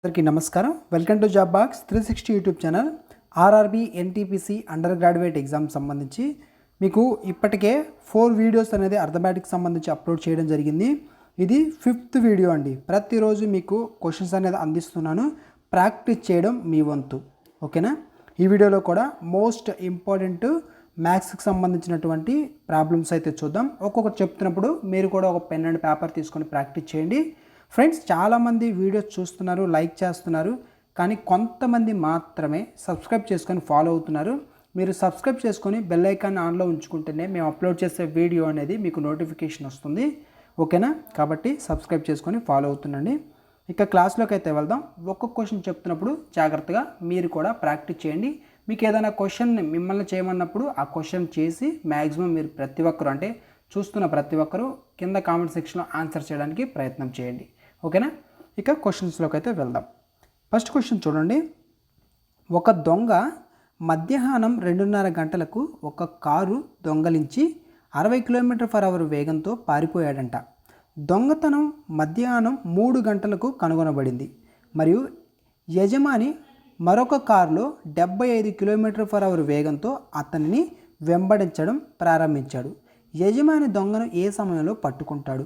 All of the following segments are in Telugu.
అందరికీ నమస్కారం. Welcome to job box 360 YouTube channel. RRB NTPC under graduate exam సంబంధించి మీకు ఇప్పటికే 4 వీడియోస్ అనేది అర్థమెటిక్ సంబంధించి అప్లోడ్ చేయడం జరిగింది. ఇది 5th వీడియో అండి. ప్రతిరోజు మీకు క్వశ్చన్స్ అనేది అందిస్తున్నాను. ప్రాక్టీస్ చేయడం మీ వంతు, ఓకేనా? ఈ వీడియోలో కూడా మోస్ట్ ఇంపార్టెంట్ మ్యాథ్స్కి సంబంధించినటువంటి ప్రాబ్లమ్స్ అయితే చూద్దాం. ఒక్కొక్కటి చెప్తున్నప్పుడు మీరు కూడా ఒక పెన్ అండ్ పేపర్ తీసుకొని ప్రాక్టీస్ చేయండి. ఫ్రెండ్స్, చాలామంది వీడియోస్ చూస్తున్నారు, లైక్ చేస్తున్నారు, కానీ కొంతమంది మాత్రమే సబ్స్క్రైబ్ చేసుకొని ఫాలో అవుతున్నారు. మీరు సబ్స్క్రైబ్ చేసుకొని బెల్ ఐకాన్ ఆన్లో ఉంచుకుంటేనే మేము అప్లోడ్ చేసే వీడియో అనేది మీకు నోటిఫికేషన్ వస్తుంది, ఓకేనా? కాబట్టి సబ్స్క్రైబ్ చేసుకొని ఫాలో అవుతుండండి. ఇక క్లాస్లోకి అయితే వెళ్దాం. ఒక్కొక్క క్వశ్చన్ చెప్తున్నప్పుడు జాగ్రత్తగా మీరు కూడా ప్రాక్టీస్ చేయండి. మీకు ఏదైనా క్వశ్చన్ మిమ్మల్ని చేయమన్నప్పుడు ఆ క్వశ్చన్ చేసి మ్యాక్సిమం మీరు ప్రతి ఒక్కరు అంటే చూస్తున్న ప్రతి ఒక్కరూ కింద కామెంట్ సెక్షన్లో ఆన్సర్ చేయడానికి ప్రయత్నం చేయండి, ఓకేనా? ఇక క్వశ్చన్స్లోకి అయితే వెళ్దాం. ఫస్ట్ క్వశ్చన్ చూడండి. ఒక దొంగ మధ్యాహ్నం 2:30 గంటలకు ఒక కారు దొంగలించి 60 km/h వేగంతో పారిపోయాడంట. దొంగతనం మధ్యాహ్నం 3 గంటలకు కనుగొనబడింది మరియు యజమాని మరొక కారులో 75 km/h వేగంతో అతనిని వెంబడించడం ప్రారంభించాడు. యజమాని దొంగను ఏ సమయంలో పట్టుకుంటాడు?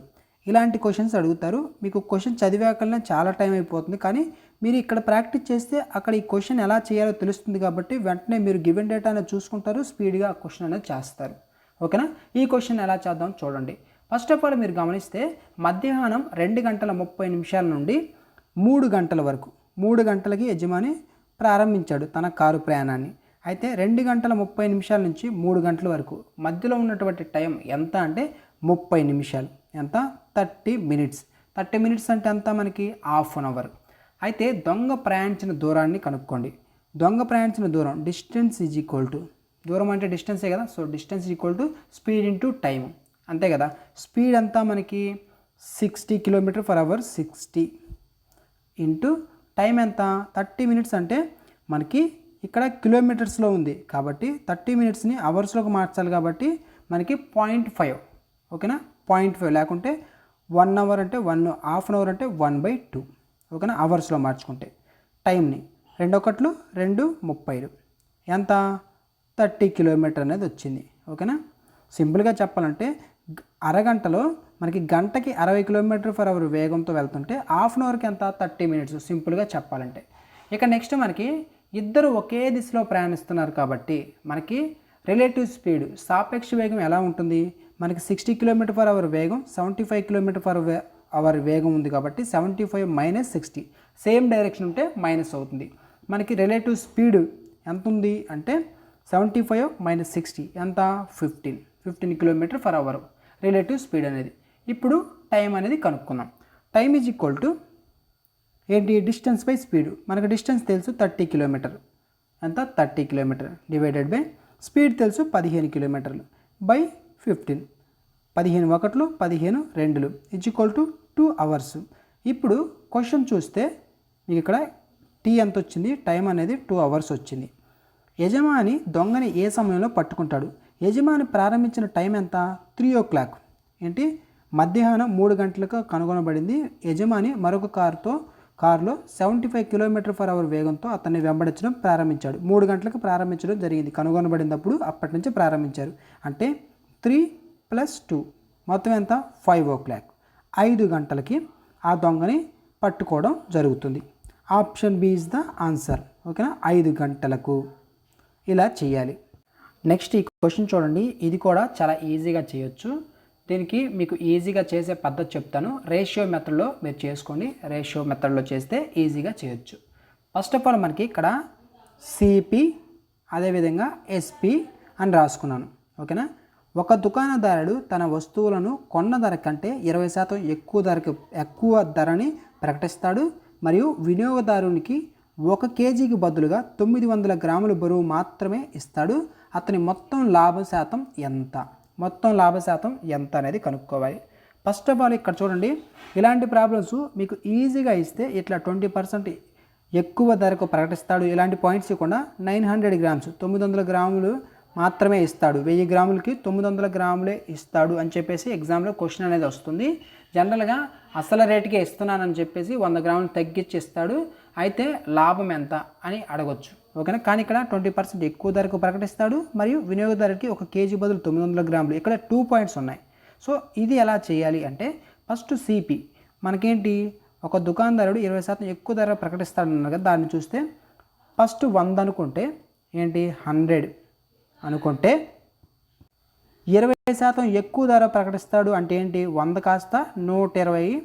ఇలాంటి క్వశ్చన్స్ అడుగుతారు. మీకు క్వశ్చన్ చదివాకనే చాలా టైం అయిపోతుంది, కానీ మీరు ఇక్కడ ప్రాక్టీస్ చేస్తే అక్కడ ఈ క్వశ్చన్ ఎలా చేయాలో తెలుస్తుంది. కాబట్టి వెంటనే మీరు గివెన్ డేటా అనేది చూసుకుంటారు, స్పీడ్గా ఆ క్వశ్చన్ అనేది చేస్తారు, ఓకేనా? ఈ క్వశ్చన్ ఎలా చేద్దాం చూడండి. ఫస్ట్ ఆఫ్ ఆల్ మీరు గమనిస్తే మధ్యాహ్నం 2:30 నుండి 3 గంటల వరకు 3 గంటలకి యజమాని ప్రారంభించాడు తన కారు ప్రయాణాన్ని. అయితే 2:30 నుంచి 3 గంటల వరకు మధ్యలో ఉన్నటువంటి టైం ఎంత అంటే 30 నిమిషాలు. ఎంత? 30 మినిట్స్. 30 మినిట్స్ అంటే ఎంత? మనకి హాఫ్ అన్ అవర్. అయితే దొంగ ప్రయాణించిన దూరాన్ని కనుక్కోండి. దొంగ ప్రయాణించిన దూరం డిస్టెన్స్ ఈజ్ ఈక్వల్ టు, దూరం అంటే డిస్టెన్సే కదా, so distance equal to speed into time, అంతే కదా. స్పీడ్ అంతా మనకి 60 km/h, 60 ఇంటూ టైం ఎంత? 30 మినిట్స్ అంటే మనకి ఇక్కడ కిలోమీటర్స్లో ఉంది కాబట్టి 30 మినిట్స్ని అవర్స్లోకి మార్చాలి కాబట్టి మనకి 0.5, ఓకేనా? 0.5 లేకుంటే 1 అవర్ అంటే 1, హాఫ్ అన్ అవర్ అంటే 1/2, ఓకేనా? అవర్స్లో మార్చుకుంటే టైంని 2 2:30 ఎంత? 30 km అనేది వచ్చింది, ఓకేనా? సింపుల్గా చెప్పాలంటే అరగంటలో మనకి గంటకి 60 km/h వేగంతో వెళ్తుంటే హాఫ్ అన్ అవర్కి ఎంత? 30 మినిట్స్, సింపుల్గా చెప్పాలంటే. ఇక నెక్స్ట్ మనకి ఇద్దరు ఒకే దిశలో ప్రయాణిస్తున్నారు కాబట్టి మనకి రిలేటివ్ స్పీడ్, సాపేక్ష వేగం ఎలా ఉంటుంది? మనకి 60 km/h వేగం, 75 km/h వేగం ఉంది కాబట్టి 75 - 60 సేమ్ డైరెక్షన్ ఉంటే మైనస్ అవుతుంది. మనకి రిలేటివ్ స్పీడ్ ఎంత ఉంది అంటే 75 - 60 ఎంత? 15 km/h రిలేటివ్ స్పీడ్ అనేది. ఇప్పుడు టైం అనేది కనుక్కుందాం. టైం ఈజ్ ఈక్వల్ టు ఏంటి? Distance by speed. మనకు డిస్టెన్స్ తెలుసు 30 km, ఎంత? 30 km డివైడెడ్ బై స్పీడ్ తెలుసు 15 km బై 15. 15 ఒకట్లు 15 రెండులు ఈజ్ ఈక్వల్ టు 2 అవర్స్. ఇప్పుడు క్వశ్చన్ చూస్తే మీకు ఇక్కడ టీ ఎంత వచ్చింది? టైం అనేది 2 అవర్స్ వచ్చింది. యజమాని దొంగని ఏ సమయంలో పట్టుకుంటాడు? యజమాని ప్రారంభించిన టైం ఎంత? 3 o'clock. ఏంటి? మధ్యాహ్నం 3 గంటలకు కనుగొనబడింది. యజమాని మరొక కారులో 75 km/h వేగంతో అతన్ని వెంబడించడం ప్రారంభించాడు. 3 గంటలకు ప్రారంభించడం జరిగింది. కనుగొనబడినప్పుడు అప్పటి నుంచి ప్రారంభించారు. అంటే 3 + 2 మొత్తం ఎంత? 5 o'clock. 5 గంటలకి ఆ దొంగని పట్టుకోవడం జరుగుతుంది. Option B is the answer, ఓకేనా? 5 గంటలకు ఇలా చేయాలి. నెక్స్ట్ ఈ క్వశ్చన్ చూడండి. ఇది కూడా చాలా ఈజీగా చేయొచ్చు. దీనికి మీకు ఈజీగా చేసే పద్ధతి చెప్తాను. రేషియో మెథడ్లో మీరు చేసుకోండి. రేషియో మెథడ్లో చేస్తే ఈజీగా చేయొచ్చు. ఫస్ట్ ఆఫ్ ఆల్ మనకి ఇక్కడ సిపి అదేవిధంగా ఎస్పి అని రాసుకున్నాను, ఓకేనా? ఒక దుకాణదారుడు తన వస్తువులను కొన్న ధర కంటే 20% ఎక్కువ ధరని ప్రకటిస్తాడు మరియు వినియోగదారునికి 1 kgకి బదులుగా 900 గ్రాముల బరువు మాత్రమే ఇస్తాడు. అతని మొత్తం లాభ శాతం ఎంత? మొత్తం లాభ శాతం ఎంత అనేది కనుక్కోవాలి. ఫస్ట్ ఆఫ్ ఆల్ ఇక్కడ చూడండి, ఇలాంటి ప్రాబ్లమ్స్ మీకు ఈజీగా ఇస్తే ఇట్లా 20% ఎక్కువ ధరకు ప్రకటిస్తాడు ఇలాంటి పాయింట్స్ ఇవ్వకుండా 900 గ్రామ్స్ 900 గ్రాములు మాత్రమే ఇస్తాడు, 1000 గ్రాములకి 900 గ్రాములే ఇస్తాడు అని చెప్పేసి ఎగ్జామ్లో క్వశ్చన్ అనేది వస్తుంది. జనరల్గా అసలు రేటుకే ఇస్తున్నానని చెప్పేసి 100 గ్రాములు తగ్గించి ఇస్తాడు, అయితే లాభం ఎంత అని అడగొచ్చు. ఓకేనా. కానీ ఇక్కడ 20% ఎక్కువ ధరకు ప్రకటిస్తాడు మరియు వినియోగదారుడికి 1 కేజీ బదులు 900 గ్రాములు. ఇక్కడ 2 పాయింట్స్ ఉన్నాయి. సో ఇది ఎలా చేయాలి అంటే ఫస్ట్ సిపి మనకేంటి, ఒక దుకాణదారుడు 20% ఎక్కువ ధర ప్రకటిస్తాడన్నారు కదా, దాన్ని చూస్తే ఫస్ట్ 100 అనుకుంటే ఏంటి 100 అనుకుంటే 20% ఎక్కువ ధర ప్రకటిస్తాడు అంటే ఏంటి 100 కాస్త 120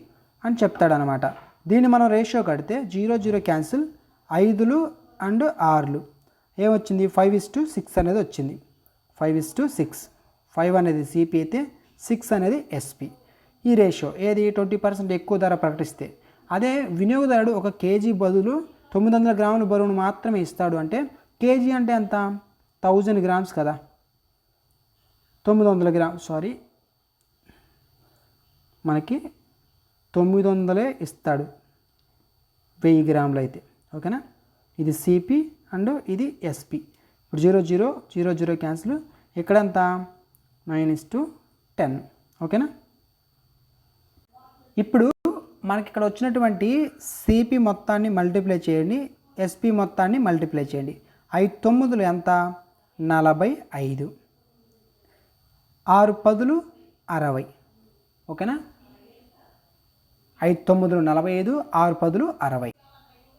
అని చెప్తాడు అనమాట. దీన్ని మనం రేషియో కడితే 0 0 క్యాన్సిల్, 5లు అండ్ 6లు ఏమొచ్చింది 5:6 అనేది వచ్చింది. 5:6, 5 అనేది సిపి అయితే 6 అనేది ఎస్పి. ఈ రేషియో ఏది 20% ఎక్కువ ధర ప్రకటిస్తే. అదే వినియోగదారుడు 1 కేజీ బదులు 900 గ్రాముల బరువును మాత్రమే ఇస్తాడు అంటే కేజీ అంటే ఎంత 1000 గ్రామ్స్ కదా, 900 గ్రామ్ మనకి 900 ఇస్తాడు 1000 గ్రాములు అయితే. ఓకేనా. ఇది సిపి అండ్ ఇది ఎస్పి. ఇప్పుడు 0 0 0 0 క్యాన్సిల్, ఇక్కడంత 9:10. ఓకేనా. ఇప్పుడు మనకి ఇక్కడ వచ్చినటువంటి సిపి మొత్తాన్ని మల్టిప్లై చేయండి, ఎస్పి మొత్తాన్ని మల్టిప్లై చేయండి. 5 9లు ఎంత 45, 6 10లు 60. ఓకేనా. 5 9లు 45, 6 10లు 60.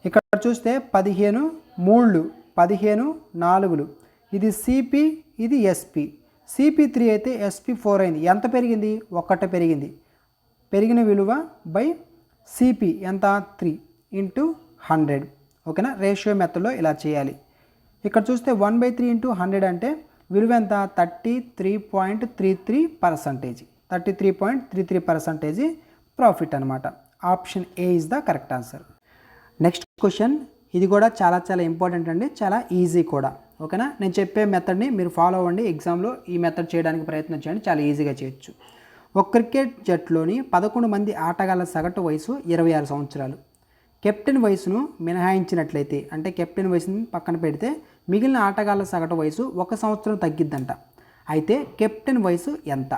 ఇక్కడ చూస్తే 15 3లు, 15 4లు. ఇది సిపి, ఇది ఎస్పి. CP3 అయితే SP4 అయింది. ఎంత పెరిగింది? 1 పెరిగింది. పెరిగిన విలువ బై సిపి ఎంత 3 × 100. ఓకేనా. రేషియో మెథడ్లో ఇలా చేయాలి. ఇక్కడ చూస్తే 1/3 × 100 అంటే విలువ ఎంత 33.33%. 33.33% ప్రాఫిట్ అనమాట. Option A is the correct answer. Next question, ఇది కూడా చాలా ఇంపార్టెంట్ అండి, చాలా ఈజీ కూడా. ఓకేనా. నేను చెప్పే మెథడ్ని మీరు ఫాలో అవ్వండి. ఎగ్జామ్లో ఈ మెథడ్ చేయడానికి ప్రయత్నం చేయండి, చాలా ఈజీగా చేయొచ్చు. ఒక క్రికెట్ జట్టులోని 11 మంది ఆటగాళ్ల సగటు వయసు 26 సంవత్సరాలు. కెప్టెన్ వయసును మినహాయించినట్లయితే, అంటే కెప్టెన్ వయసును పక్కన పెడితే మిగిలిన ఆటగాళ్ల సగటు వయసు 1 సంవత్సరం తగ్గిద్దంట. అయితే కెప్టెన్ వయసు ఎంత?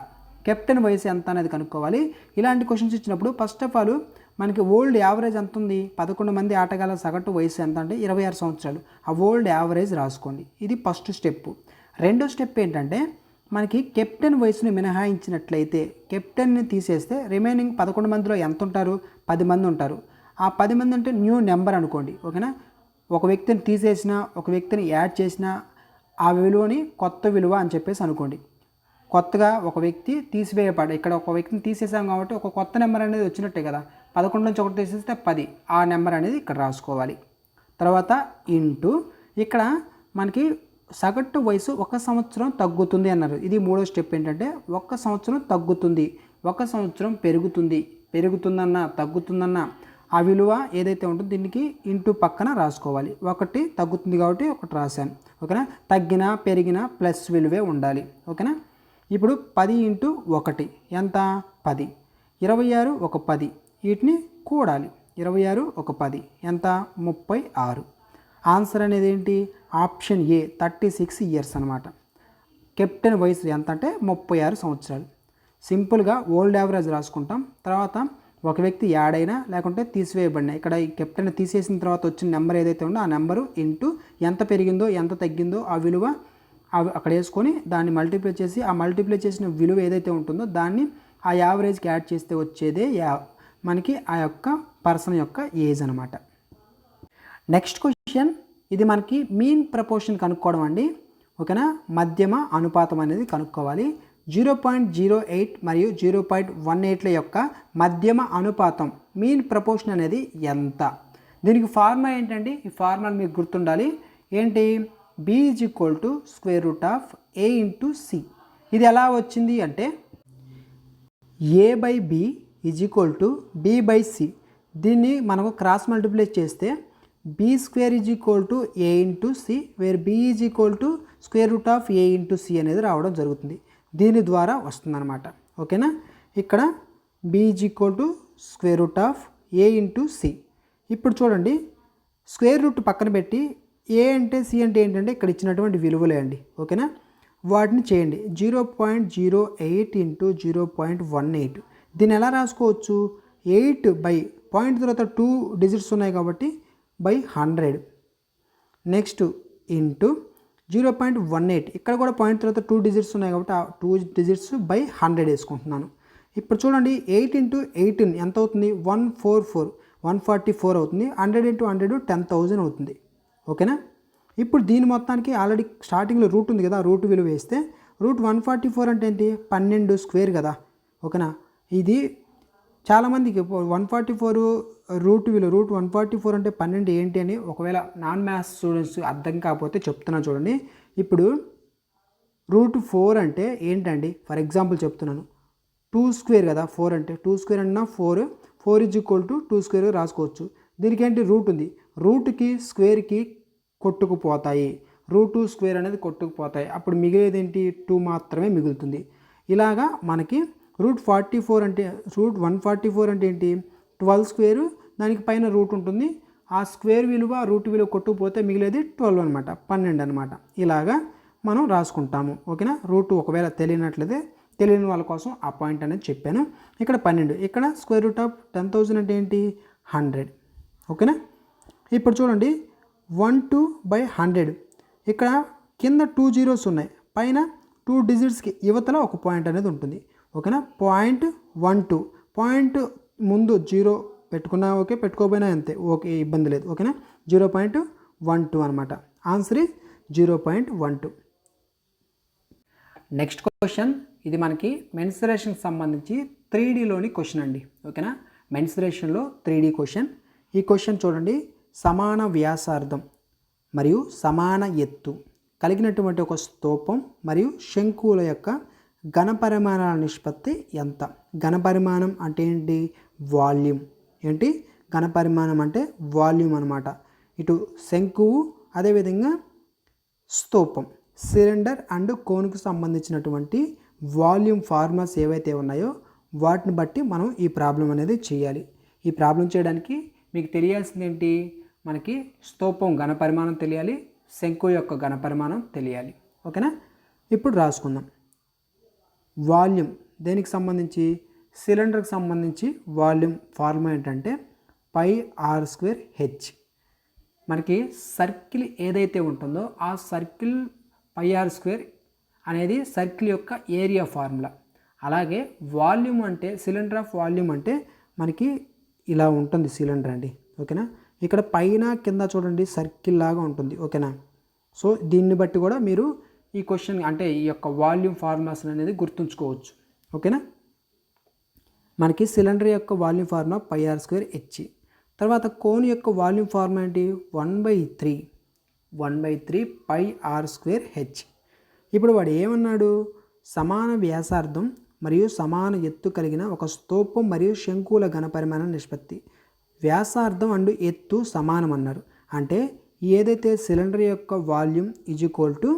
కెప్టెన్ వయసు ఎంత అనేది కనుక్కోవాలి. ఇలాంటి క్వశ్చన్స్ ఇచ్చినప్పుడు ఫస్ట్ ఆఫ్ ఆల్ మనకి ఓల్డ్ యావరేజ్ ఎంత ఉంది? 11 మంది ఆటగాళ్ల సగటు వయసు ఎంత అంటే 26 సంవత్సరాలు. ఆ ఓల్డ్ యావరేజ్ రాసుకోండి. ఇది ఫస్ట్ స్టెప్. రెండో స్టెప్ ఏంటంటే మనకి కెప్టెన్ వయసుని మినహాయించినట్లయితే, కెప్టెన్ని తీసేస్తే రిమైనింగ్ 11 మందిలో ఎంత ఉంటారు? 10 మంది ఉంటారు. ఆ 10 మంది అంటే న్యూ నెంబర్ అనుకోండి. ఓకేనా. ఒక వ్యక్తిని తీసేసినా, ఒక వ్యక్తిని యాడ్ చేసినా ఆ విలువని కొత్త విలువ అని చెప్పేసి అనుకోండి. కొత్తగా ఒక వ్యక్తి తీసివేయబడ్డ, ఇక్కడ ఒక వ్యక్తిని తీసేసాం కాబట్టి ఒక కొత్త నెంబర్ అనేది వచ్చినట్టే కదా. 11 నుంచి 1 తీసేస్తే 10, ఆ నెంబర్ అనేది ఇక్కడ రాసుకోవాలి. తర్వాత ఇంటూ ఇక్కడ మనకి సగటు వయసు 1 సంవత్సరం తగ్గుతుంది అన్నారు. ఇది మూడో స్టెప్. ఏంటంటే 1 సంవత్సరం తగ్గుతుంది, 1 సంవత్సరం పెరుగుతుందన్నా తగ్గుతుందన్నా ఆ విలువ ఏదైతే ఉంటుందో దీనికి ఇంటూ పక్కన రాసుకోవాలి. 1 తగ్గుతుంది కాబట్టి 1 రాశాను. ఓకేనా. తగ్గినా పెరిగినా ప్లస్ విలువే ఉండాలి. ఓకేనా. ఇప్పుడు 10 × 1 ఎంత 10, 26 1 10, వీటిని కూడాలి. 26 1 10 ఎంత 36. ఆన్సర్ అనేది ఏంటి? ఆప్షన్ ఏ 36 ఇయర్స్ అనమాట. కెప్టెన్ వయసు ఎంత అంటే 36 సంవత్సరాలు. సింపుల్గా ఓల్డ్ యావరేజ్ రాసుకుంటాం. తర్వాత ఒక వ్యక్తి యాడ్ అయినా లేకుంటే తీసివేయబడినా, ఇక్కడ ఈ కెప్టెన్ తీసేసిన తర్వాత వచ్చిన నెంబర్ ఏదైతే ఉందో ఆ నెంబరు ఇంటూ ఎంత పెరిగిందో ఎంత తగ్గిందో ఆ విలువ అక్కడ వేసుకొని దాన్ని మల్టిప్లై చేసి, ఆ మల్టిప్లై చేసిన విలువ ఏదైతే ఉంటుందో దాన్ని ఆ యావరేజ్కి యాడ్ చేస్తే వచ్చేదే మనకి ఆ యొక్క పర్సన్ యొక్క ఏజ్ అనమాట. నెక్స్ట్ క్వశ్చన్, ఇది మనకి మీన్ ప్రపోర్షన్ కనుక్కోవడం అండి. ఓకేనా. మధ్యమ అనుపాతం అనేది కనుక్కోవాలి. 0.08 మరియు 0.18ల యొక్క మధ్యమ అనుపాతం మీన్ ప్రపోర్షన్ అనేది ఎంత? దీనికి ఫార్ములా ఏంటండి? ఈ ఫార్ములా మీకు గుర్తుండాలి. ఏంటి? b = √a × c. ఇది ఎలా వచ్చింది అంటే a/b = b/c. దీన్ని మనకు క్రాస్ మల్టిప్లై చేస్తే b² = a × c, where b = √a × c అనేది రావడం జరుగుతుంది. దీని ద్వారా వస్తుందన్నమాట. ఓకేనా. ఇక్కడ b = √a × c. ఇప్పుడు చూడండి, స్క్వేర్ రూట్ పక్కన పెట్టి a అంటే c అంటే ఏంటంటే ఇక్కడ ఇచ్చినటువంటి విలువలే అండి. ఓకేనా. వాటిని చేయండి. 0.08 ఇంటూ 0.18. దీన్ని ఎలా రాసుకోవచ్చు? 8 బై పాయింట్ తర్వాత 2 డిజిట్స్ ఉన్నాయి కాబట్టి బై 100. Next into 0.18. ఇక్కడ కూడా పాయింట్ తర్వాత 2 డిజిట్స్ ఉన్నాయి కాబట్టి ఆ 2 డిజిట్స్ బై 100 వేసుకుంటున్నాను. ఇప్పుడు చూడండి 8 ఇంటూ 18 ఎంత అవుతుంది? 144 అవుతుంది. 100 ఇంటూ 100 10,000 అవుతుంది. ఓకేనా? ఇప్పుడు దీని మొత్తానికి ఆల్రెడీ స్టార్టింగ్లో రూట్ ఉంది కదా, రూట్ విలువ వేస్తే రూట్ 144 అంటే ఏంటి? 12 స్క్వేర్ కదా. ఓకేనా? ఇది చాలామందికి 144 రూట్ విలువ రూట్ 144 అంటే 12 ఏంటి అని ఒకవేళ నాన్ మ్యాథ్స్ స్టూడెంట్స్ అర్థం కాకపోతే చెప్తున్నా చూడండి. ఇప్పుడు రూట్ 4 అంటే ఏంటండి? ఫర్ ఎగ్జాంపుల్ చెప్తున్నాను. 2 స్క్వేర్ కదా 4 అంటే. 2 స్క్వేర్ అన్నా 4 2 స్క్వేర్ రాసుకోవచ్చు. దీనికి ఏంటి? రూట్ ఉంది. రూట్కి స్క్వేర్కి కొట్టుకుపోతాయి. రూట్ 2 స్క్వేర్ అనేది కొట్టుకుపోతాయి. అప్పుడు మిగిలేది ఏంటి? 2 మాత్రమే మిగులుతుంది. ఇలాగా మనకి రూట్ 44 అంటే రూట్ 144 అంటే ఏంటి? 12 స్క్వేరు, దానికి పైన రూట్ ఉంటుంది. ఆ స్క్వేర్ విలువ రూట్ విలువ కొట్టుకుపోతే మిగిలేది 12 అనమాట, 12 అనమాట. ఇలాగా మనం రాసుకుంటాము. ఓకేనా? రూట్ ఒకవేళ తెలియని వాళ్ళ కోసం ఆ పాయింట్ అనేది చెప్పాను. ఇక్కడ 12, ఇక్కడ స్క్వేర్ రూట్ ఆఫ్ 10,000 అంటే ఏంటి? 100. ఓకేనా? ఇప్పుడు చూడండి 12 బై 100. ఇక్కడ కింద 2 జీరోస్ ఉన్నాయి, పైన 2 డిజిట్స్కి యువతల ఒక పాయింట్ అనేది ఉంటుంది. ఓకేనా? 0.12 పాయింట్ ముందు 0 పెట్టుకున్నా ఓకే, పెట్టుకోపోయినా అంతే ఓకే, ఇబ్బంది లేదు. ఓకేనా? 0.12 అనమాట. Answer is 0.12. నెక్స్ట్ క్వశ్చన్, ఇది మనకి మెన్సురేషన్కి సంబంధించి 3Dలోని క్వశ్చన్ అండి. ఓకేనా? మెన్సురేషన్లో 3D క్వశ్చన్. ఈ క్వశ్చన్ చూడండి. సమాన వ్యాసార్థం మరియు సమాన ఎత్తు కలిగినటువంటి ఒక స్తూపం మరియు శంకువుల యొక్క ఘనపరిమాణాల నిష్పత్తి ఎంత? ఘనపరిమాణం అంటే ఏంటి? వాల్యూమ్. ఏంటి? ఘనపరిమాణం అంటే వాల్యూమ్ అనమాట. ఇటు శంకువు, అదేవిధంగా స్తూపం, సిలిండర్ అండ్ కోన్కు సంబంధించినటువంటి వాల్యూమ్ ఫార్ములాస్ ఏవైతే ఉన్నాయో వాటిని బట్టి మనం ఈ ప్రాబ్లం అనేది చేయాలి. ఈ ప్రాబ్లం చేయడానికి మీకు తెలియాల్సింది ఏంటి? మనకి స్తూపం ఘనపరిమాణం తెలియాలి, శంకు యొక్క ఘనపరిమాణం తెలియాలి. ఓకేనా? ఇప్పుడు రాసుకుందాం. వాల్యూమ్ దేనికి సంబంధించి? సిలిండర్కి సంబంధించి వాల్యూమ్ ఫార్ములా ఏంటంటే πr²h. మనకి సర్కిల్ ఏదైతే ఉంటుందో ఆ సర్కిల్ πr² అనేది సర్కిల్ యొక్క ఏరియా ఫార్ములా. అలాగే వాల్యూమ్ అంటే సిలిండర్ ఆఫ్ వాల్యూమ్ అంటే మనకి ఇలా ఉంటుంది సిలిండర్ అండి. ఓకేనా? ఇక్కడ పైన కింద చూడండి సర్కిల్ లాగా ఉంటుంది. ఓకేనా? సో దీన్ని బట్టి కూడా మీరు ఈ క్వశ్చన్ అంటే ఈ యొక్క వాల్యూమ్ ఫార్ములాస్ అనేది గుర్తుంచుకోవచ్చు. ఓకేనా? మనకి సిలిండర్ యొక్క వాల్యూమ్ ఫార్ములా πr²h. తర్వాత కోన్ యొక్క వాల్యూమ్ ఫార్ములా ఏంటి? 1/3 πr²h. ఇప్పుడు వాడు ఏమన్నాడు? సమాన వ్యాసార్థం మరియు సమాన ఎత్తు కలిగిన ఒక స్తూపం మరియు శంకువుల ఘనపరిమాణ నిష్పత్తి. వ్యాసార్థం అండ్ ఎత్తు సమానం అన్నారు. అంటే ఏదైతే సిలిండర్ యొక్క వాల్యూమ్ =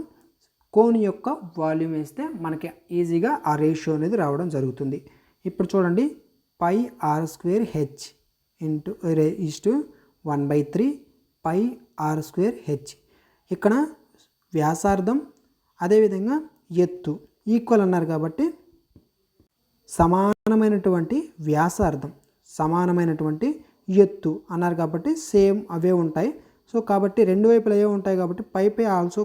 కోన్ యొక్క వాల్యూమ్ వేస్తే మనకి ఈజీగా ఆ రేషియో అనేది రావడం జరుగుతుంది. ఇప్పుడు చూడండి πr²h = 1/3 πr²h. ఇక్కడ వ్యాసార్థం అదేవిధంగా ఎత్తు ఈక్వల్ అన్నారు కాబట్టి సమానమైనటువంటి వ్యాసార్థం సమానమైనటువంటి ఎత్తు అన్నారు కాబట్టి సేమ్ అవే ఉంటాయి. సో కాబట్టి రెండు వైపులు అవే ఉంటాయి కాబట్టి పై ఆల్సో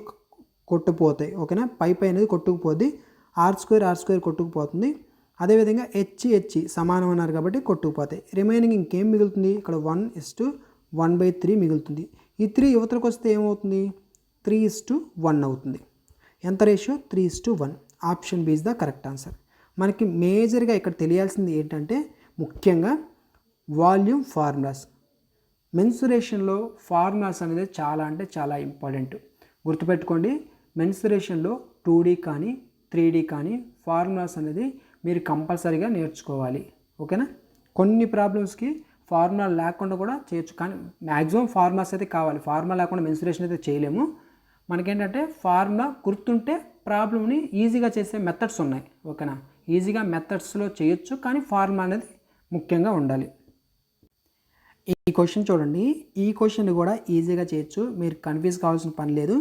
కొట్టుకుపోతాయి. ఓకేనా? పై అనేది కొట్టుకుపోద్ది, r² కొట్టుకుపోతుంది. అదేవిధంగా h సమానం అన్నారు కాబట్టి కొట్టుకుపోతాయి. రిమైనింగ్ ఇంకేం మిగులుతుంది? ఇక్కడ 1:1/3 మిగులుతుంది. ఈ 3 యువతలకు వస్తే ఏమవుతుంది? 3:1 అవుతుంది. ఎంత ratio? 3:1. Option B is the correct answer. మనకి మేజర్గా ఇక్కడ తెలియాల్సింది ఏంటంటే ముఖ్యంగా వాల్యూమ్ ఫార్ములాస్. మెన్సురేషన్లో ఫార్ములాస్ అనేది చాలా అంటే చాలా ఇంపార్టెంట్. గుర్తుపెట్టుకోండి, మెన్సురేషన్లో 2D కానీ 3D కానీ ఫార్ములాస్ అనేది మీరు కంపల్సరీగా నేర్చుకోవాలి. ఓకేనా? కొన్ని ప్రాబ్లమ్స్కి ఫార్ములా లేకుండా కూడా చేయొచ్చు, కానీ మ్యాక్సిమం ఫార్ములాస్ అయితే కావాలి. ఫార్ములా లేకుండా మెన్సురేషన్ అయితే చేయలేము. మనకేంటంటే ఫార్ములా గుర్తుంటే ప్రాబ్లమ్ని ఈజీగా చేసే మెథడ్స్ ఉన్నాయి. ఓకేనా? ఈజీగా మెథడ్స్లో చేయొచ్చు, కానీ ఫార్ములా అనేది ముఖ్యంగా ఉండాలి. ఈ క్వశ్చన్ చూడండి. ఈ క్వశ్చన్ కూడా ఈజీగా చేయొచ్చు, మీరు కన్ఫ్యూజ్ కావాల్సిన పని లేదు.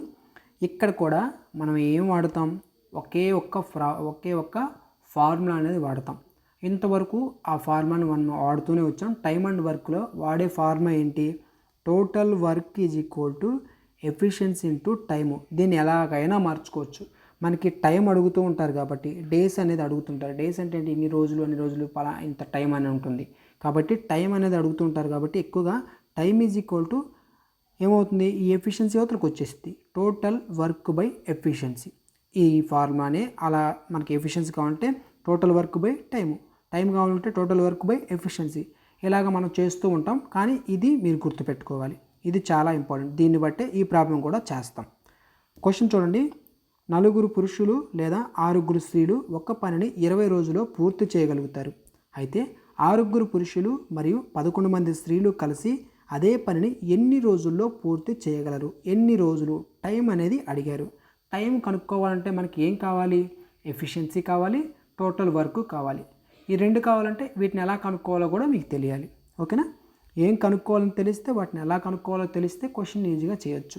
ఇక్కడ కూడా మనం ఏం వాడతాం? ఒకే ఒక్క ఫార్ములా అనేది వాడతాం. ఇంతవరకు ఆ ఫార్ములాని మనం వాడుతూనే వచ్చాం. టైమ్ అండ్ వర్క్లో వాడే ఫార్ములా ఏంటి? Total work is equal to efficiency into time. దీన్ని ఎలాగైనా మార్చుకోవచ్చు. మనకి టైం అడుగుతూ ఉంటారు కాబట్టి డేస్ అనేది అడుగుతుంటారు. డేస్ అంటే ఏంటి? అన్ని రోజులు ఇంత టైం అని ఉంటుంది. కాబట్టి టైం అనేది అడుగుతుంటారు కాబట్టి ఎక్కువగా టైం ఈజ్ ఈక్వల్ టు ఏమవుతుంది? ఈ ఎఫిషియన్సీ అవతలకు వచ్చేస్తుంది. Total work by efficiency. ఈ ఫార్ములానే అలా మనకి ఎఫిషియన్సీ కావాలంటే టోటల్ వర్క్ బై టైం కావాలంటే టోటల్ వర్క్ బై ఎఫిషియన్సీ. ఇలాగ మనం చేస్తూ ఉంటాం. కానీ ఇది మీరు గుర్తుపెట్టుకోవాలి. ఇది చాలా ఇంపార్టెంట్. దీన్ని బట్టే ఈ ప్రాబ్లం కూడా చేస్తాం. క్వశ్చన్ చూడండి. 4 పురుషులు లేదా 6 స్త్రీలు ఒక పనిని 20 రోజుల్లో పూర్తి చేయగలుగుతారు. అయితే 6 పురుషులు మరియు 11 మంది స్త్రీలు కలిసి అదే పనిని ఎన్ని రోజుల్లో పూర్తి చేయగలరు? ఎన్ని రోజులు? టైం అనేది అడిగారు. టైం కనుక్కోవాలంటే మనకి ఏం కావాలి? ఎఫిషియన్సీ కావాలి, టోటల్ వర్క్ కావాలి. ఈ రెండు కావాలంటే వీటిని ఎలా కనుక్కోవాలో కూడా మీకు తెలియాలి. ఓకేనా? ఏం కనుక్కోవాలని తెలిస్తే వాటిని ఎలా కనుక్కోవాలో తెలిస్తే క్వశ్చన్ ఈజీగా చేయొచ్చు.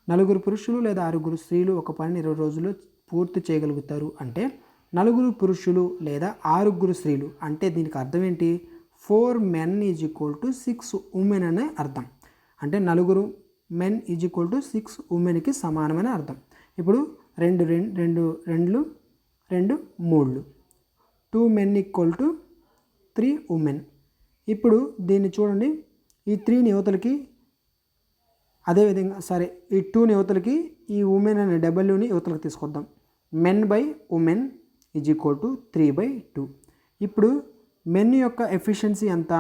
4 పురుషులు లేదా 6 స్త్రీలు ఒక పనిని 20 రోజుల్లో పూర్తి చేయగలుగుతారు అంటే 4 పురుషులు లేదా 6 స్త్రీలు అంటే దీనికి అర్థం ఏంటి? 4 men is equal to 6 women అనే అర్థం. అంటే 4 men ఈజ్ ఈక్వల్ టు 6 ఉమెన్కి సమానమైన అర్థం. ఇప్పుడు 2 3 2 men ఈక్వల్ టు 3 ఉమెన్. ఇప్పుడు దీన్ని చూడండి. ఈ 3ని యువతలకి, అదేవిధంగా సరే ఈ 2ని యువతలకి, ఈ ఉమెన్ అనే డబ్ల్యూని యువతలకు తీసుకొద్దాం. Men by women is equal to 3/2. ఇప్పుడు మెన్ యొక్క ఎఫిషియన్సీ ఎంత?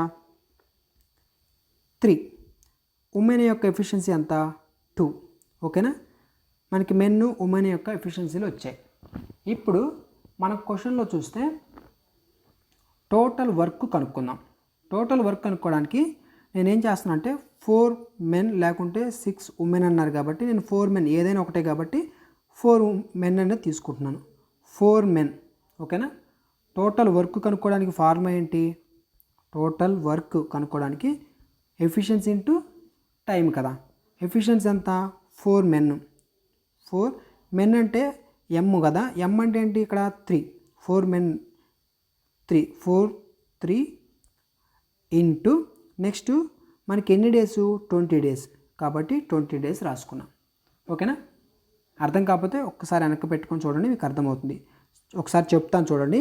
3. ఉమెన్ యొక్క ఎఫిషియన్సీ ఎంత? 2. ఓకేనా? మనకి మెన్ ఉమెన్ యొక్క ఎఫిషియన్సీలు వచ్చాయి. ఇప్పుడు మన క్వశ్చన్లో చూస్తే టోటల్ వర్క్ కనుక్కుందాం. టోటల్ వర్క్ కనుక్కోవడానికి నేనేం చేస్తున్నా అంటే 4 men లేకుంటే 6 ఉమెన్ అన్నారు కాబట్టి నేను 4 men ఏదైనా ఒకటే కాబట్టి 4 men అనేది తీసుకుంటున్నాను. 4 men. ఓకేనా? టోటల్ వర్క్ కనుక్కోవడానికి ఫార్ములా ఏంటి? టోటల్ వర్క్ కనుక్కోవడానికి ఎఫిషియన్సీ ఇంటూ టైం కదా. ఎఫిషియన్సీ ఎంత? 4 men. 4 men అంటే ఎమ్ కదా. ఎమ్ అంటే ఏంటి? ఇక్కడ 3. 4 men 3 ఇంటూ నెక్స్ట్ మనకి ఎన్ని డేస్? 20 days. కాబట్టి 20 days రాసుకున్నాం. ఓకేనా? అర్థం కాకపోతే ఒక్కసారి వెనక్కి పెట్టుకొని చూడండి, మీకు అర్థమవుతుంది. ఒకసారి చెప్తాను చూడండి.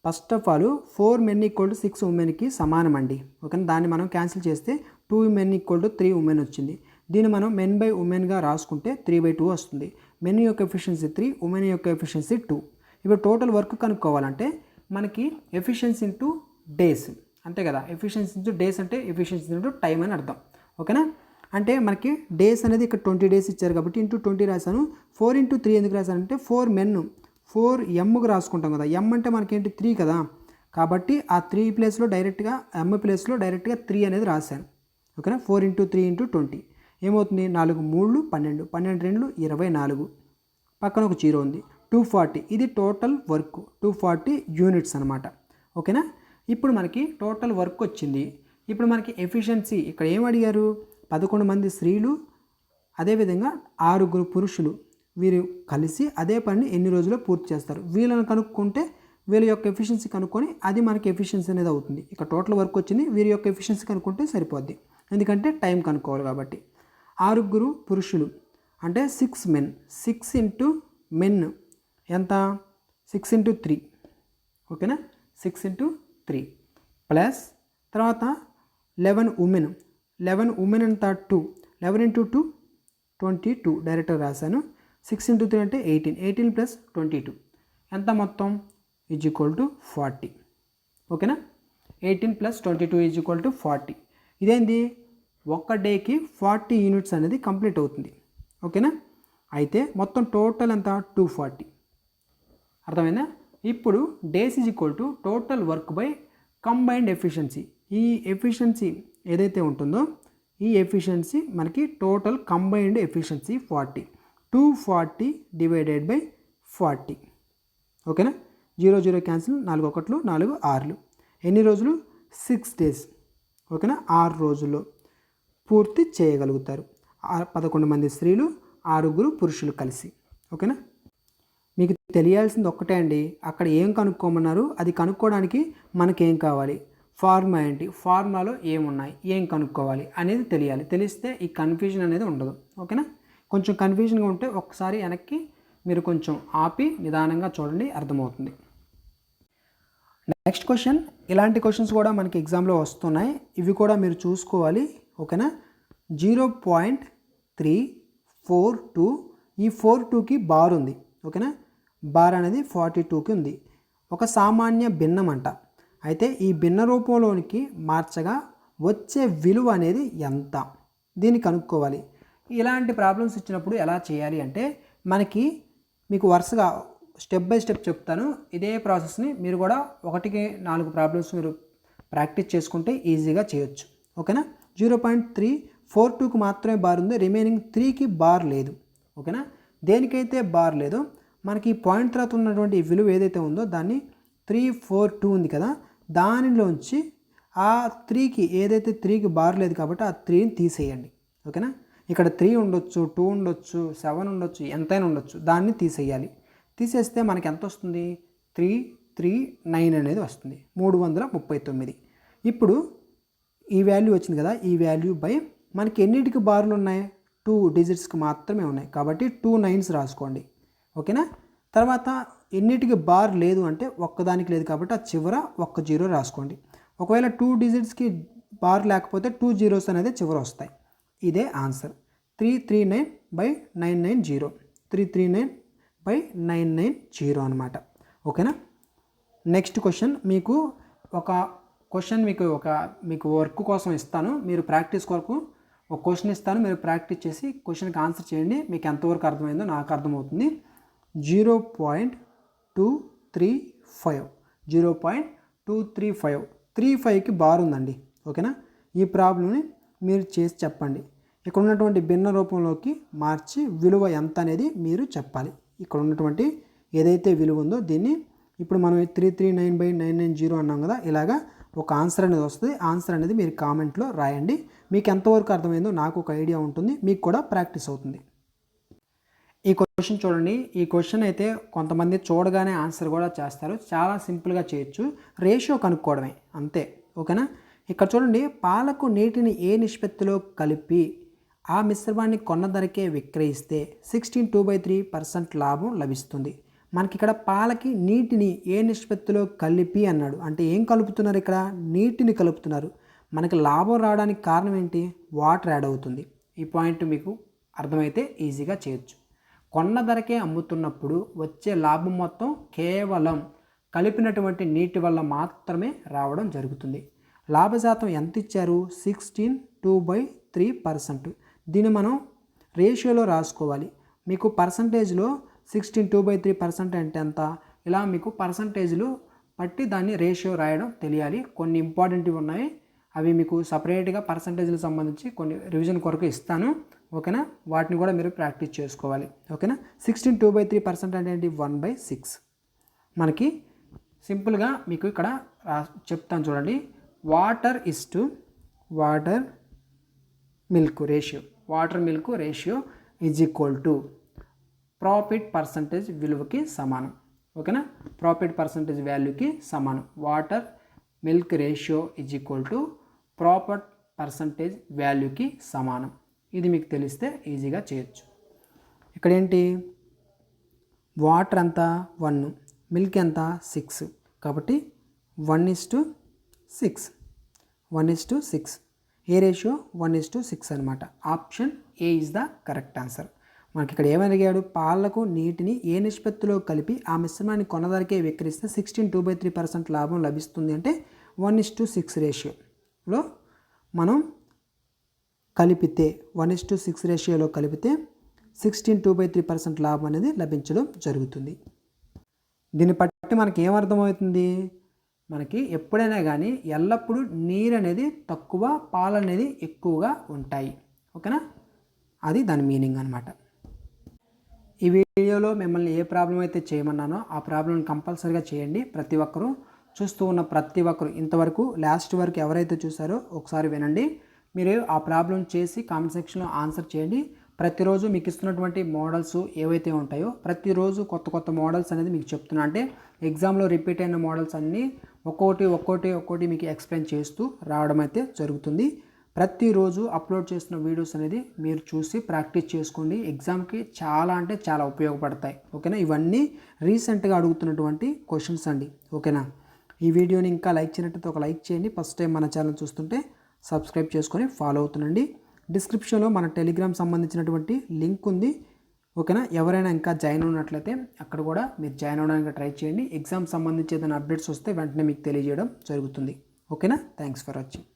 First of all 4 men equal to 6 ఉమెన్కి సమానం అండి. ఓకేనా? దాన్ని మనం క్యాన్సిల్ చేస్తే 2 men ఈక్వల్ టు 3 ఉమెన్ వచ్చింది. దీన్ని మనం మెన్ బై ఉమెన్గా రాసుకుంటే 3/2 వస్తుంది. మెన్ యొక్క ఎఫిషియన్సీ 3, ఉమెన్ యొక్క ఎఫిషియన్సీ 2. ఇప్పుడు టోటల్ వర్క్ కనుక్కోవాలంటే మనకి ఎఫిషియన్సీ ఇంటూ డేస్ అంతే కదా. ఎఫిషియన్సీ ఇంటూ డేస్ అంటే ఎఫిషియన్సీ ఇంటూ టైం అని అర్థం. ఓకేనా? అంటే మనకి డేస్ అనేది ఇక్కడ 20 days ఇచ్చారు కాబట్టి ఇంటూ 20 రాశాను. 4 × 3 ఎందుకు రాశానంటే 4 men 4 mకి రాసుకుంటాం కదా. ఎమ్ అంటే మనకేంటి? 3 కదా. కాబట్టి ఆ 3 ప్లేస్లో డైరెక్ట్గా ఎమ్ ప్లేస్లో డైరెక్ట్గా 3 అనేది రాశాను. ఓకేనా? 4 × 3 × 20 ఏమవుతుంది? 4 3 12, 12 2 24. పక్కన ఒక 0 ఉంది. 240. ఇది టోటల్ వర్క్. 240 యూనిట్స్ అనమాట. ఓకేనా? ఇప్పుడు మనకి టోటల్ వర్క్ వచ్చింది. ఇప్పుడు మనకి ఎఫిషియన్సీ ఇక్కడ ఏం అడిగారు? 11 మంది స్త్రీలు అదేవిధంగా 6 పురుషులు వీరు కలిసి అదే పనిని ఎన్ని రోజుల్లో పూర్తి చేస్తారు? వీళ్ళని కనుక్కుంటే వీళ్ళ యొక్క ఎఫిషియన్సీ కనుక్కొని అది మనకి ఎఫిషియన్సీ అనేది అవుతుంది. ఇక్కడ టోటల్ వర్క్ వచ్చింది, వీరి యొక్క ఎఫిషియన్సీ కనుక్కుంటే సరిపోద్ది. ఎందుకంటే టైం కనుక్కోవాలి కాబట్టి. 6 పురుషులు అంటే 6 men. 6 ఇంటూ మెన్ ఎంత? 6 × 3. ఓకేనా? 6 × 3 ప్లస్ తర్వాత 11 ఉమెన్. 11 ఉమెన్ ఎంత? 2. 11 × 2 22 డైరెక్ట్గా రాశాను. 6 × 3 అంటే 18. 18 ప్లస్ 22 ఎంత మొత్తం? Is equal to 40. ఓకేనా? 18 ప్లస్ 22 ఈజ్ ఈక్వల్ టు 40. ఇదేంది? ఒక్క డేకి 40 యూనిట్స్ అనేది కంప్లీట్ అవుతుంది. ఓకేనా? అయితే మొత్తం టోటల్ ఎంత? 240. అర్థమైందా? ఇప్పుడు days is equal to total work by combined efficiency. ఈ ఎఫిషియన్సీ ఏదైతే ఉంటుందో ఈ ఎఫిషియన్సీ మనకి total combined efficiency 40. 240 divided by 40. ఓకేనా? 0 0 క్యాన్సిల్. 4 1 4 6. ఎన్ని రోజులు? 6 days. ఓకేనా? 6 రోజుల్లో పూర్తి చేయగలుగుతారు. 11 మంది స్త్రీలు 6 పురుషులు కలిసి. ఓకేనా? మీకు తెలియాల్సింది ఒక్కటే అండి, అక్కడ ఏం కనుక్కోమన్నారు, అది కనుక్కోవడానికి మనకేం కావాలి, ఫార్ములా ఏంటి, ఫార్ములాలో ఏమున్నాయి, ఏం కనుక్కోవాలి అనేది తెలియాలి. తెలిస్తే ఈ కన్ఫ్యూజన్ అనేది ఉండదు. ఓకేనా? కొంచెం కన్ఫ్యూజన్గా ఉంటే ఒక్కసారి వెనక్కి మీరు కొంచెం ఆపి నిదానంగా చూడండి, అర్థమవుతుంది. నెక్స్ట్ క్వశ్చన్, ఇలాంటి క్వశ్చన్స్ కూడా మనకి ఎగ్జామ్లో వస్తున్నాయి, ఇవి కూడా మీరు చూసుకోవాలి. ఓకేనా? 0.342, ఈ 42కి బార్ ఉంది. ఓకేనా? బార్ అనేది 42కి ఉంది. ఒక సామాన్య భిన్నం అంట. అయితే ఈ భిన్న రూపంలోనికి మార్చగా వచ్చే విలువ అనేది ఎంత, దీన్ని కనుక్కోవాలి. ఇలాంటి ప్రాబ్లమ్స్ ఇచ్చినప్పుడు ఎలా చేయాలి అంటే, మీకు వరుసగా స్టెప్ బై స్టెప్ చెప్తాను. ఇదే ప్రాసెస్ని మీరు కూడా 1-4 ప్రాబ్లమ్స్ మీరు ప్రాక్టీస్ చేసుకుంటే ఈజీగా చేయొచ్చు. ఓకేనా? 0.342కి మాత్రమే బార్ ఉంది, రిమైనింగ్ 3కి బార్ లేదు. ఓకేనా? దేనికైతే బార్ లేదో మనకి పాయింట్ తర్వాత ఉన్నటువంటి విలువ ఏదైతే ఉందో దాన్ని 342 ఉంది కదా, దానిలోంచి ఆ 3కి ఏదైతే 3కి బార్ లేదు కాబట్టి ఆ 3ని తీసేయండి. ఓకేనా? ఇక్కడ 3 ఉండొచ్చు, 2 ఉండొచ్చు, 7 ఉండొచ్చు, ఎంతైనా ఉండొచ్చు, దాన్ని తీసేయాలి. తీసేస్తే మనకి ఎంత వస్తుంది, 339 అనేది వస్తుంది, 339. ఇప్పుడు ఈ వాల్యూ వచ్చింది కదా, ఈ వాల్యూ బై మనకి ఎన్నిటికి బార్లు ఉన్నాయి, 2 డిజిట్స్కి మాత్రమే ఉన్నాయి కాబట్టి 2 9s రాసుకోండి. ఓకేనా? తర్వాత ఎన్నిటికి బార్ లేదు అంటే ఒక్కదానికి లేదు కాబట్టి ఆ చివర 1 0 రాసుకోండి. ఒకవేళ 2 డిజిట్స్కి బార్ లేకపోతే 2 zeros అనేది చివర వస్తాయి. ఇదే ఆన్సర్, 339/990, 339/990 అనమాట. ఓకేనా? నెక్స్ట్ క్వశ్చన్, మీకు వర్క్ కోసం ఇస్తాను, మీరు ప్రాక్టీస్ కొరకు ఒక క్వశ్చన్ ఇస్తాను, మీరు ప్రాక్టీస్ చేసి క్వశ్చన్కి ఆన్సర్ చేయండి. మీకు ఎంతవరకు అర్థమైందో నాకు అర్థమవుతుంది. 0.235, 35కి బార్ ఉందండి. ఓకేనా? ఈ ప్రాబ్లమ్ని మీరు చేసి చెప్పండి. ఇక్కడ ఉన్నటువంటి భిన్న రూపంలోకి మార్చి విలువ ఎంత అనేది మీరు చెప్పాలి. ఇక్కడ ఉన్నటువంటి ఏదైతే విలువ ఉందో దీన్ని ఇప్పుడు మనం 339/990 అన్నాం కదా, ఇలాగా ఒక ఆన్సర్ అనేది వస్తుంది. ఆన్సర్ అనేది మీరు కామెంట్లో రాయండి. మీకు ఎంతవరకు అర్థమైందో నాకు ఒక ఐడియా ఉంటుంది, మీకు కూడా ప్రాక్టీస్ అవుతుంది. ఈ క్వశ్చన్ చూడండి. ఈ క్వశ్చన్ అయితే కొంతమంది చూడగానే ఆన్సర్ కూడా చేస్తారు, చాలా సింపుల్గా చేయొచ్చు. రేషియో కనుక్కోవడమే అంతే. ఓకేనా? ఇక్కడ చూడండి, పాలకు నీటిని ఏ నిష్పత్తిలో కలిపి ఆ మిశ్రమాన్ని కొన్న ధరకే విక్రయిస్తే 16/2/3% లాభం లభిస్తుంది. మనకి ఇక్కడ పాలకి నీటిని ఏ నిష్పత్తిలో కలిపి అన్నాడు, అంటే ఏం కలుపుతున్నారు, ఇక్కడ నీటిని కలుపుతున్నారు. మనకి లాభం రావడానికి కారణం ఏంటి, వాటర్ యాడ్ అవుతుంది. ఈ పాయింట్ మీకు అర్థమైతే ఈజీగా చేయొచ్చు. కొన్న ధరకే అమ్ముతున్నప్పుడు వచ్చే లాభం మొత్తం కేవలం కలిపినటువంటి నీటి వల్ల మాత్రమే రావడం జరుగుతుంది. లాభశాతం ఎంత ఇచ్చారు, 16/2/3%. దీన్ని మనం రేషియోలో రాసుకోవాలి. మీకు పర్సంటేజ్లో 16/2/3% అంటే ఎంత, ఇలా మీకు పర్సంటేజ్లు పట్టి దాన్ని రేషియో రాయడం తెలియాలి. కొన్ని ఇంపార్టెంట్వి ఉన్నాయి, అవి మీకు సపరేట్గా పర్సంటేజ్లకు సంబంధించి కొన్ని రివిజన్ కొరకు ఇస్తాను. ఓకేనా? వాటిని కూడా మీరు ప్రాక్టీస్ చేసుకోవాలి. ఓకేనా? 16/2/3% అంటే ఏంటి, 1/6. మనకి సింపుల్గా మీకు ఇక్కడ చెప్తాను చూడండి. Water milk ratio is equal to profit percentage విలువకి సమానం. ఓకేనా? ప్రాఫిట్ పర్సంటేజ్ వాల్యూకి సమానం. Water milk ratio is equal to profit percentage వాల్యూకి సమానం. ఇది మీకు తెలిస్తే ఈజీగా చేయొచ్చు. ఇక్కడ ఏంటి, వాటర్ ఎంత 1, మిల్క్ ఎంత 6, కాబట్టి 1:6. ఏ రేషియో 1:6 అనమాట. Option A is the correct answer. మనకి ఇక్కడ ఏమని అడిగాడు, పాలకు నీటిని ఏ నిష్పత్తిలో కలిపి ఆ మిశ్రమాన్ని కొన్న ధరకే విక్రయిస్తే 16/2/3% లాభం లభిస్తుంది అంటే 1:6 రేషియోలో మనం కలిపితే 1:6 రేషియోలో కలిపితే 16/2/3% లాభం అనేది లభించడం జరుగుతుంది. దీన్ని బట్టి మనకి ఏమర్థమవుతుంది, మనకి ఎప్పుడైనా కానీ ఎల్లప్పుడూ నీరు అనేది తక్కువ, పాలు అనేది ఎక్కువగా ఉంటాయి. ఓకేనా? అది దాని మీనింగ్ అనమాట. ఈ వీడియోలో మిమ్మల్ని ఏ ప్రాబ్లం అయితే చేయమన్నానో ఆ ప్రాబ్లంని కంపల్సరీగా చేయండి. ప్రతి ఒక్కరూ చూస్తూ ఉన్న ప్రతి ఒక్కరు ఇంతవరకు లాస్ట్ వరకు ఎవరైతే చూసారో ఒకసారి వినండి. మీరు ఆ ప్రాబ్లం చేసి కామెంట్ సెక్షన్లో ఆన్సర్ చేయండి. ప్రతిరోజు మీకు ఇస్తున్నటువంటి మోడల్స్ ఏవైతే ఉంటాయో ప్రతిరోజు కొత్త కొత్త మోడల్స్ అనేది మీకు చెప్తున్నా. అంటే ఎగ్జామ్లో రిపీట్ అయిన మోడల్స్ అన్నీ ఒక్కొక్కటి మీకు ఎక్స్ప్లెయిన్ చేస్తూ రావడం అయితే జరుగుతుంది. ప్రతిరోజు అప్లోడ్ చేస్తున్న వీడియోస్ అనేది మీరు చూసి ప్రాక్టీస్ చేసుకోండి. ఎగ్జామ్కి చాలా అంటే చాలా ఉపయోగపడతాయి. ఓకేనా, ఇవన్నీ రీసెంట్గా అడుగుతున్నటువంటి క్వశ్చన్స్ అండి. ఓకేనా, ఈ వీడియోని ఇంకా లైక్ చేయనట్టయితే ఒక లైక్ చేయండి. ఫస్ట్ టైం మన ఛానల్ చూస్తుంటే సబ్స్క్రైబ్ చేసుకొని ఫాలో అవుతుండండి. డిస్క్రిప్షన్లో మన టెలిగ్రామ్ సంబంధించినటువంటి లింక్ ఉంది. ఓకేనా, ఎవరైనా ఇంకా జాయిన్ ఉన్నట్లయితే అక్కడ కూడా మీరు జాయిన్ అవ్వడానికి ట్రై చేయండి. ఎగ్జామ్ సంబంధించి ఏదైనా అప్డేట్స్ వస్తే వెంటనే మీకు తెలియజేయడం జరుగుతుంది. ఓకేనా, థ్యాంక్స్ ఫర్ వాచింగ్.